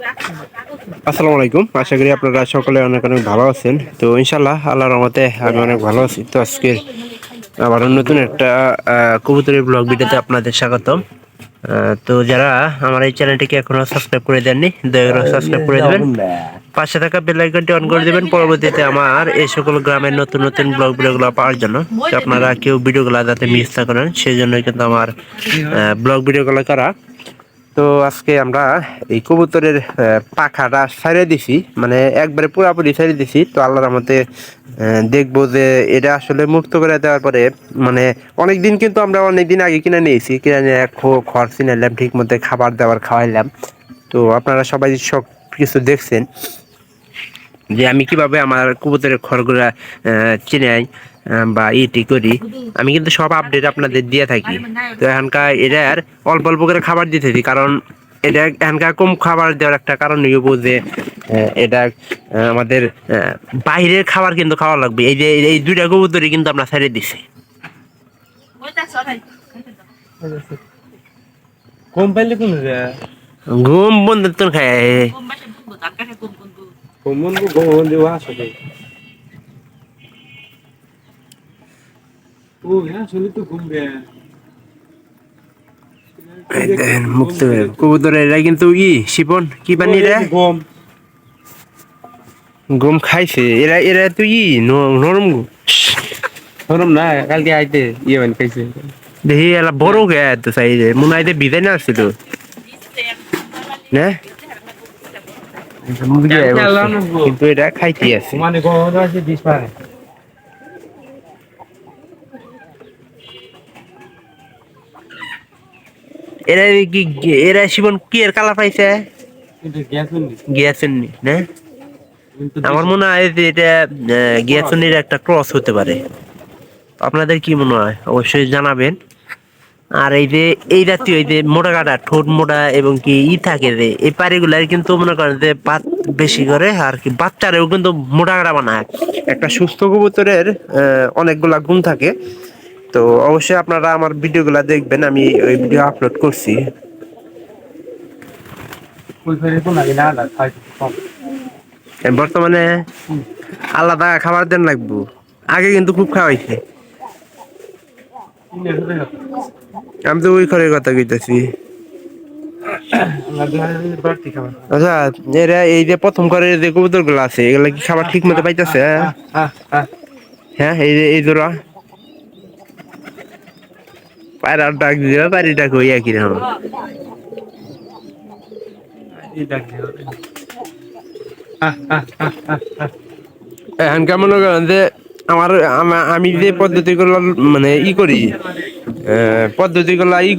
আসসালামু আলাইকুম, আশা করি আপনারা সকলে অনেক অনেক ভালো আছেন। তো ইনশাল্লাহ আল্লাহর রহমতে আমি অনেক ভালো আছি। তো আজকে আবার নতুন একটা কবুতরের ব্লগ ভিডিওতে আপনাদের স্বাগতম। তো যারা আমার এই চ্যানেলটিকে এখনো সাবস্ক্রাইব করে দেননি, দয়া করে সাবস্ক্রাইব করে দেবেন, পাশে থাকা বেল আইকনটি অন করে দেবেন পরবর্তীতে আমার এই সকল গ্রামের নতুন নতুন ব্লগ ভিডিওগুলো পাওয়ার জন্য। তো আপনারা কেউ ভিডিওগুলো যাতে মিস না করেন সেই জন্যই কিন্তু আমার ব্লগ ভিডিওগুলো করা। তো আজকে আমরা এই কবুতরের পাখাটা ছাড়িয়ে দিছি, মানে একবারে পুরাপুরি ছাড়িয়ে দিছি। তো আল্লাহর রহমতে দেখবো যে এটা আসলে মুক্ত করে দেওয়ার পরে, মানে অনেকদিন কিন্তু আমরা অনেকদিন আগে কিনে নিয়েছি, কিনে নিয়ে খড় চিনাইলাম, ঠিক মতো খাবার দাবার খাওয়াইলাম। তো আপনারা সবাই সব কিছু দেখছেন যে আমি কিভাবে আমার কবুতরের খড়গুলা চিনাই বা ইটি করি। আমি কিন্তু সব আপডেট আপনাদের দিয়ে থাকি। তো এখানকার এটার অল্প অল্প করে খাবার দিতে থাকি, কারণ এটা এখানকার কম খাবার দেওয়ার একটা কারণ হইব যে এটা আমাদের বাইরের খাবার কিন্তু খাওয়া লাগবে। এই যে এই দুইটা কবুতরই কিন্তু আমরা ছেড়ে দিছি। ঘুম পাইলে কোন ঘুম বন্ধুত্ব খায় ঘুম বন্ধু ঘুম বন্ধু আসলে ও হ্যাঁ শুনি তো ঘুমবে মুক্ত কবুতর। এরা কিন্তু শিপন কি পানি রে ঘুম গম খাইছে। এরা এরা তো নরম গো। শোনম না কালকে আইতে ইয়ে মানে খাইছে দেখি এলা বড় গে তো সাইজে মনে হয় বিদায় না আসছিল না, কিন্তু এটা খাইতে আছে। মানে গহনা আছে 20 পারে এরা কি এরা শিবন কি এর কালা পাইছে কিন্তু গ্যাস নি গিয়াসুন্নি না? কিন্তু আমার মনে হয় যে এটা গিয়াসুন্নির একটা ক্রস হতে পারে। আপনাদের কি মনে হয় অবশ্যই জানাবেন। আর এই যে এই জাতীয় এই যে মোটা কাটা ঠোঁট মোটা এবং কি থাকে যে এই পাড়িগুলার কিন্তু মনে করেন যে বাত বেশি করে, আর কি বাচ্চারেও কিন্তু মোটা কাটা বানায়। একটা সুস্থ কবুতরের অনেকগুলা গুণ থাকে। তো অবশ্যই আপনারা আমার ভিডিওগুলা দেখবেন, আমি ওই ভিডিও আপলোড করছি। কই ফেরে কোন লাগে না না খাই কম বর্তমানে আলাদা খাবার দেন লাগবো, আগে কিন্তু খুব খাওয়াইছে। আমি তো ওই ঘরের কথা কইতাছি। বাড়তি খাবার আচ্ছা, এরা এই যে প্রথম করে যে কবুতর গুলো আছে এগুলা কি খাবার ঠিক মতো পাইতেছে? হ্যাঁ, এই যে এই জোড়া পায়রার ডাক দিও, পায়রিটা কই একই রকম। এখন কেমন করেন যে আমি যে পদ্ধতিগুলো মানে করি,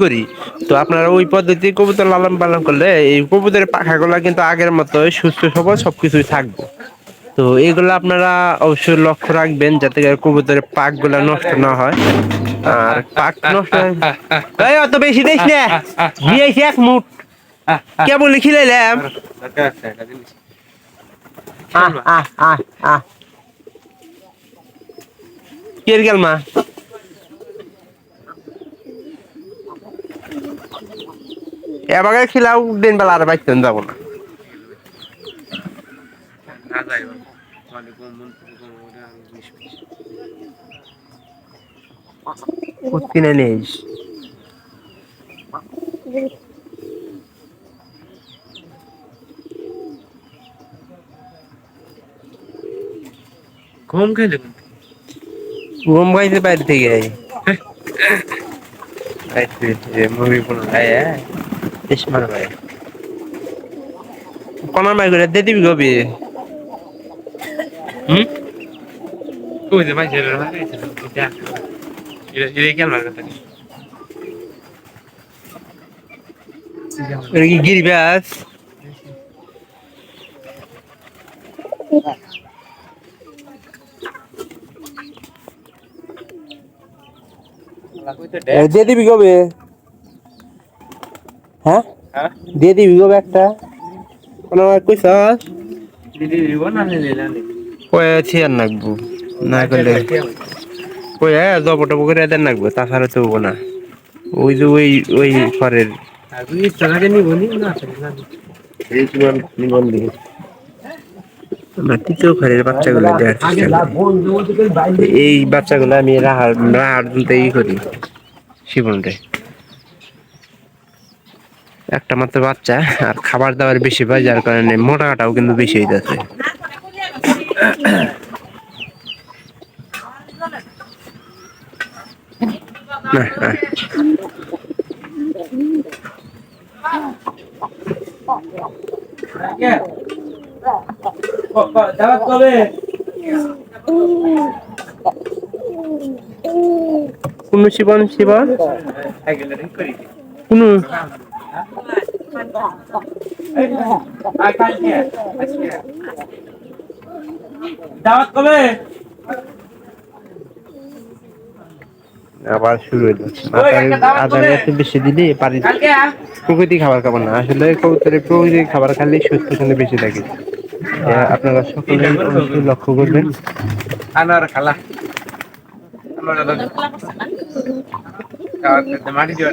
করি, তো আপনারা ওই পদ্ধতি কবুতর লালন পালন করলে এই কবুতরের পাখাগুলা কিন্তু আগের মতো সুস্থ সবল সবকিছুই থাকবে। তো এগুলো আপনারা অবশ্যই লক্ষ্য রাখবেন যাতে করে কবুতরের পাক গুলা নষ্ট না হয়। আর পাক নষ্ট এই অত বেশি দিস না, দিয়েছি এক মুঠ কেবল খিলাইলাম। কে গেল মা এবার খিলাও দিন বেলা আর বাইতেন যাবো না। কিনে নিস ঘুম খাইলে ঘুম খাইতে বাইরে থেকে মুভি কোন চশমার ভাই কোনার মাই করে দিয়ে দিবি কবি। কই যে ভাই ছেড়ে না এটা কেন লাগে এটা কি গিরিবাস? দিয়ে দিবি কবে? হ্যাঁ, দিয়ে দিবি কবে একটা কোনো কইস কয়েছি আর নাকবো না করলে কয়ে জবটা করে এদের নাকবো, তাছাড়া তো হবো না। ওই যে ওই ওই ঘরের এই জীবন জীবন দিয়ে আমরা তৃতীয় ঘরের বাচ্চাগুলো দেওয়ার চেষ্টা করি। এই বাচ্চাগুলো আমি রাহার রাহার দিতেই করি শিবনরে। একটা মাত্র বাচ্চা আর খাবার দাবার বেশি পাই, যার কারণে মোটাটাও কিন্তু বেশি হয়ে যাচ্ছে। কোনো শিবন শিবা কোনো দাওয়াত কবে আবার শুরু হইলো। আদার একটু বেশি দিলে পারি প্রকৃতি খাবার খাবো না, আসলে কবুতরের প্রকৃতি খাবার খালি সুস্থ কিন্তু বেশি থাকে। আপনারা সকলে অবশ্যই লক্ষ্য করবেন। আনার খালা আমার মাটি দিয়ে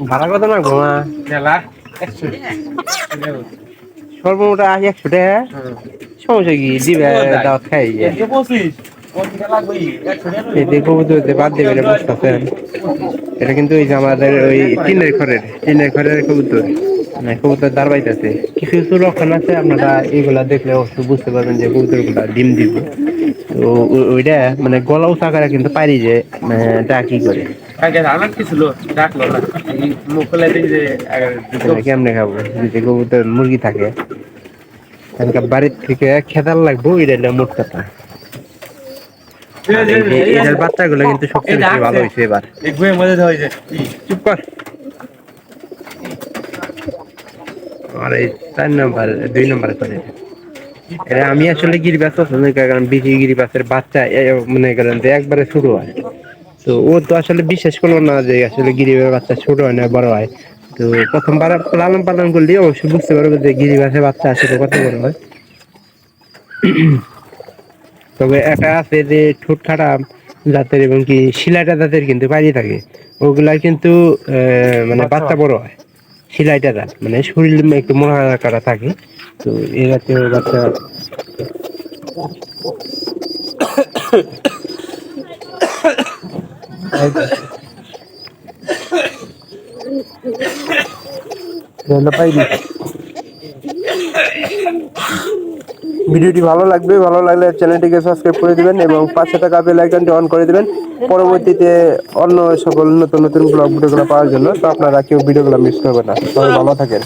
ভাড়া কত না ঘোমা সর্বমোট 100 টাকা। সমস্যা কি দিবে, দাওয়াত খাই বাদ দেবে বুঝতেছেন। এটা কিন্তু ওই যে আমাদের ওই টিনের ঘরের কবুতর, মানে কবুতর দাঁড়াইতেছে। কিছু কিছু লক্ষণ আছে, আপনারা এগুলা দেখলে অবশ্যই বুঝতে পারবেন যে কবুতর গুলা ডিম দিব। তো ওইটা মানে গলা উঁচা করে কিন্তু পারি যে ডাকি করে কেমনে খাবো যদি কবুতর মুরগি থাকে। বাড়ির থেকে খেদার লাগবো, এটা মোট কথা। এটার বাচ্চাগুলো কিন্তু সবচেয়ে বেশি ভালো হয়েছে এবার। চুপ কর। আর এই 2 নম্বরে করে এটা আমি আসলে গিরিবাস পছন্দ করি, কারণ বিজি গিরিবাসের বাচ্চা মনে করেন যে একবারে ছোট হয়। তো ও তো আসলে বিশ্বাস করলো না যে আসলে গিরিবাসের বাচ্চা ছোট হয় না বড় হয়। তো প্রথমবার লালন পালন করলে অবশ্যই বুঝতে পারবে যে গিরিবাসের বাচ্চা আসলে কত বড় হয়। তবে একটা আছে যে ঠোঁট খাটা জাতের এবং কি শিলাইটা জাতের কিন্তু পাই থাকে, ওগুলা কিন্তু মানে বাচ্চা বড় হয়। শিলাইটা জাত মানে শরীর একটু মোটা কাটা থাকে। তো এই জাতীয় বাচ্চা পাইনি। ভিডিওটি ভালো লাগবে, ভালো লাগলে চ্যানেলটিকে সাবস্ক্রাইব করে দিবেন এবং পাশে থাকা বেল আইকনটি অন করে দিবেন পরবর্তীতে অন্য সকল নতুন নতুন ব্লগ ভিডিওগুলো পাওয়ার জন্য। তো আপনারা কেউ ভিডিওগুলো মিস করবেন না। সবাই ভালো থাকেন।